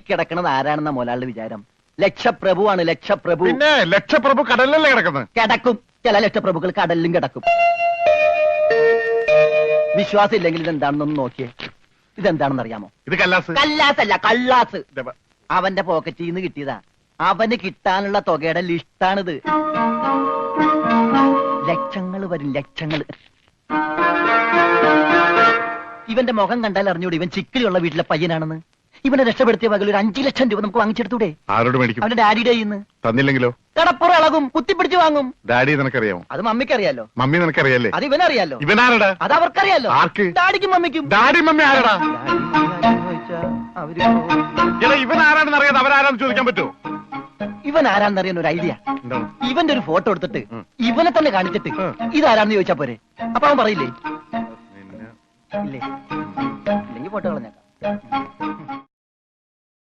കിടക്കണത് ആരാണെന്ന മുതലാളിയുടെ വിചാരം? ലക്ഷപ്രഭുവാണ്, ലക്ഷപ്രഭു. പിന്നെ ലക്ഷപ്രഭു കടലിലല്ലേ കിടക്കുന്നത്? കിടക്കും. ചില ലക്ഷപ്രഭുക്കൾ കടലിലും കിടക്കും. വിശ്വാസം ഇല്ലെങ്കിൽ ഇതെന്താണെന്നൊന്ന് നോക്കിയേ. ഇതെന്താണെന്ന് അറിയാമോ? ഇത് കല്ലാസ്. കല്ലാസല്ല, കള്ളാസ്. അവന്റെ പോക്കറ്റിൽ നിന്ന് കിട്ടിയതാ. അവന് കിട്ടാനുള്ള തുകയുടെ ലിസ്റ്റാണിത്. ലക്ഷങ്ങൾ വരും, ലക്ഷങ്ങൾ. ഇവന്റെ മുഖം കണ്ടാൽ അറിഞ്ഞൂടെ ഇവൻ ചിക്കിളിയുള്ള വീട്ടിലെ പയ്യനാണെന്ന്. ഇവനെ രക്ഷപ്പെടുത്തിയ വകയിൽ ഒരു 5 ലക്ഷം രൂപ നമുക്ക് വാങ്ങിച്ചെടുത്തൂടെ? ആരോട് മേടിക്കും? അവന്റെ ഡാഡിയുടെ കയ്യിന്ന്. തന്നില്ലെങ്കിലോ? കടപ്പുറ ഇളകും, കുത്തിപ്പിടിച്ച് വാങ്ങും. ഡാഡി നിനക്കറിയാമോ? അത് മമ്മിക്കറിയാലോ. മമ്മി നിനക്കറിയാലേ? അത് ഇവനറിയാലോ. ഇവനാരടാ? അത് അവർക്കറിയാലോ. ആർക്ക്? ഡാഡിക്കും മമ്മിക്കും. ഡാഡി മമ്മി ആരടാ? അവര് ഇവൻ ആരാണെന്ന് അറിയാതെ അവരാരാന്ന് ചോദിക്കാൻ പറ്റുമോ? ഇവൻ ആരാന്നറിയാൻ ഒരു ഐഡിയ. ഇവന്റെ ഒരു ഫോട്ടോ എടുത്തിട്ട് ഇവനെ തന്നെ കാണിച്ചിട്ട് ഇതാരാന്ന് ചോദിച്ചാ പോരെ? അപ്പൊ അവൻ പറയില്ലേ? ഇല്ലേ? ഇല്ലെങ്കിൽ ഫോട്ടോ കളഞ്ഞേക്കാം.